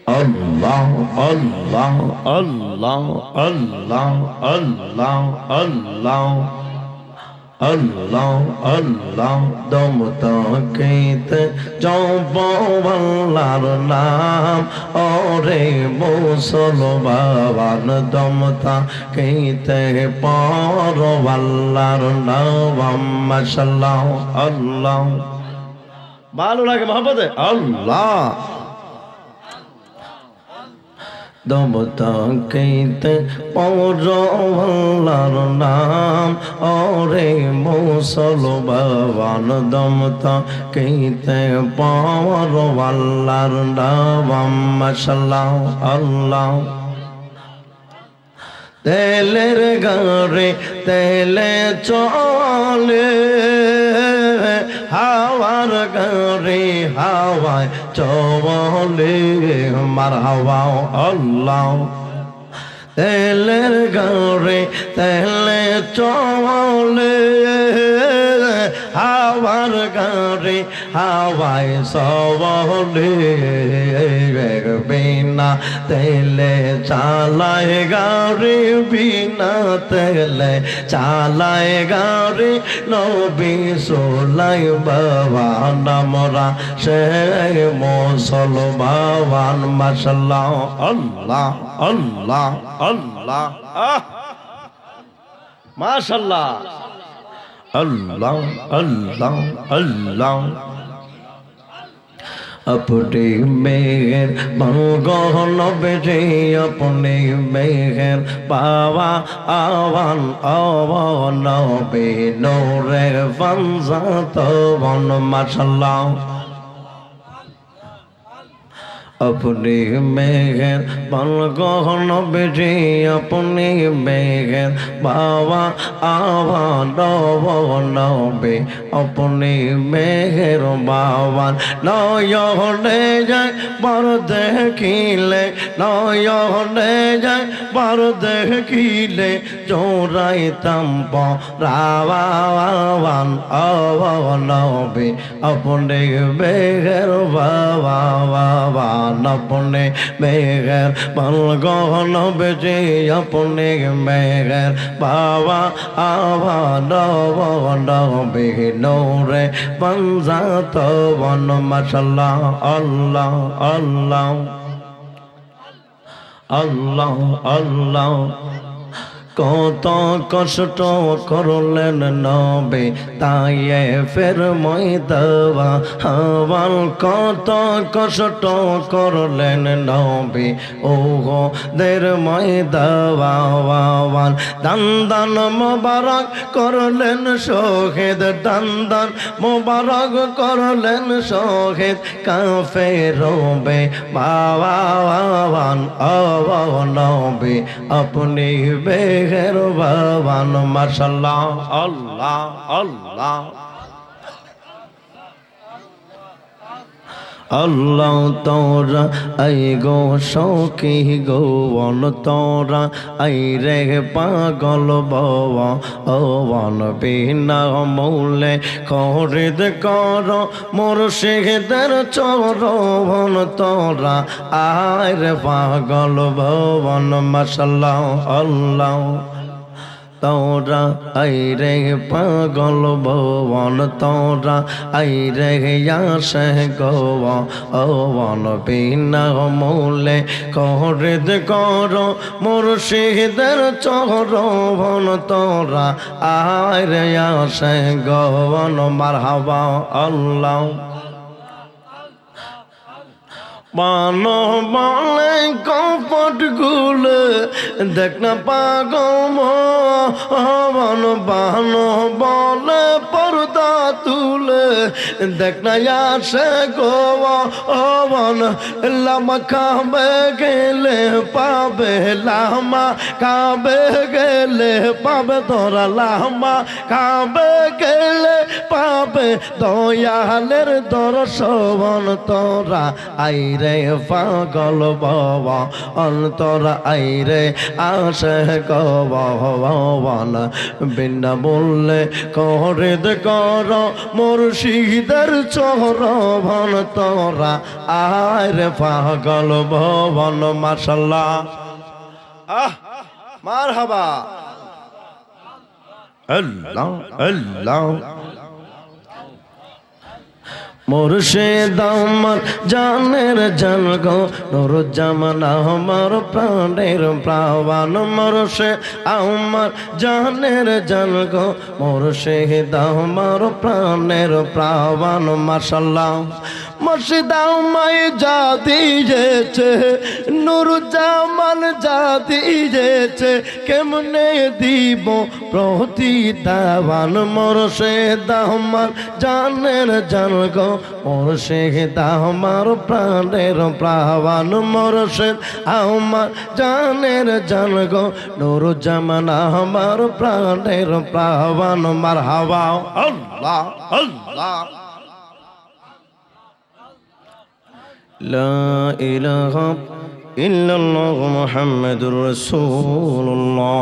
Allah, Allah, Allah, Allah, Allah, Allah, Allah, Allah, dom takite jombolar naam, ore musulman dom takite porwalar naam, mashallah, Allah. ভালো লাগে মহব্বতে আল্লাহ দম তাকিতে পরওয়ালার নাম ওরে মুসলমান দম তাকিতে পরওয়ালার নাম মাশাআল্লাহ আল্লাহ তেলের গাড়ি তেলে চলে হাওয়ার গাড়ি হাওয়ায় চলে মারহাবা আল্লাহ তেলের গাড়ি তেলে চলে হাওয়ার গাড়ি হাওয়ায় চলে বিনা তেলে চালায় গাড়ি বিনা তেলে চালায় গাড়ি নবী সোলাই বাবা নামরা সে মুসলমান মাশাআল্লাহ আল্লাহ আল্লাহ আল্লাহ মাশাআল্লাহ আল্লাহ আল্লাহ আল্লাহ अपने मेहर बंगोन बेटे अपने मेहर पावा आवान आवान बे नूरे फंजा तो वन माशाल्लाह अपने मेहर बंगोन बेटे अपने मेहर पावा आवान आवान बे अपने मेहर बावान नयने जाय बर देखिले नयने जाय बर देखिले चोराइताम रावान आवान बे अपने मेहर बावान अपने मेहर बलगन बेटे अपने मेहर बाबा आवान बे नूरे पंजा तो वन माशाल्लाह अल्लाह अल्लाह अल्लाह अल्लाह কত কষ্ট করলেন নবী তায়েফের ময়দানে হাওয়াল কত কষ্ট করলেন নবী ওহদের ময়দানে দান মোবারক করলেন শহীদ দান মোবারক করলেন শহীদ কাফের বে বাওয়ান ও নবী আপনি বেগের বাবান মাশাআল্লাহ আল্লাহ আল্লাহ আল্লাহ তোরা আই গো শৌকি গৌন তোরা আই রে পাগল বাবা ওয়ান বিনা মৌলে খরিদ কর মুর্শিদের চরণ তোরা আই রে পাগল ভবন মাশাআল্লাহ আল্লাহ তোরা আই রে পাগল ভবন তোরা আই রে আসে গো ওয়ান বিনা মৌলে খরিদ কর মুর্শিদের চরণ তোরা আই রে আসে গো মারহাবা আল্লাহ বানো বলে কপট গুলে দেখ না পাগল মন বানো বলে পর্দা তুলে দেখ না আসে গো মন লামা খাবে গেলে পাবে লামা খাবে গেলে পাবে তোরা লামা খাবে গেলে পাবে দয়ালের দর্শন তোরা আই রে পাগল বাবা অন্তর আই রে আসে গবান বিনা বললে খরিদ কর মুর্শিদের চরণ তোরা আয় রে পাগল ভবন মাশাআল্লাহ মারহাবা আল্লাহ আল্লাহ মুর্শিদ আমার জানের জান গো নুরুজ্জামান আমার প্রাণের প্রাণ মুর্শিদ আমার জানের জান গো মুর্শিদ আমার প্রাণের প্রাণ মাশাআল্লাহ মুর্শিদ আমায় যা দিয়েছে নুরুজ্জামান যা দিয়েছে কেমনে দিব প্রতিদান মুর্শিদ আমার জানের জান গো মুর্শিদ আমার প্রাণের প্রাণ মুর্শিদ আমার জানের জান গো নুরুজ্জামান আমার প্রাণের প্রাণ মারহাবা আল্লাহ আল্লাহ লা ইলাহা ইল্লাল্লাহু মুহাম্মাদুর রাসূলুল্লাহ।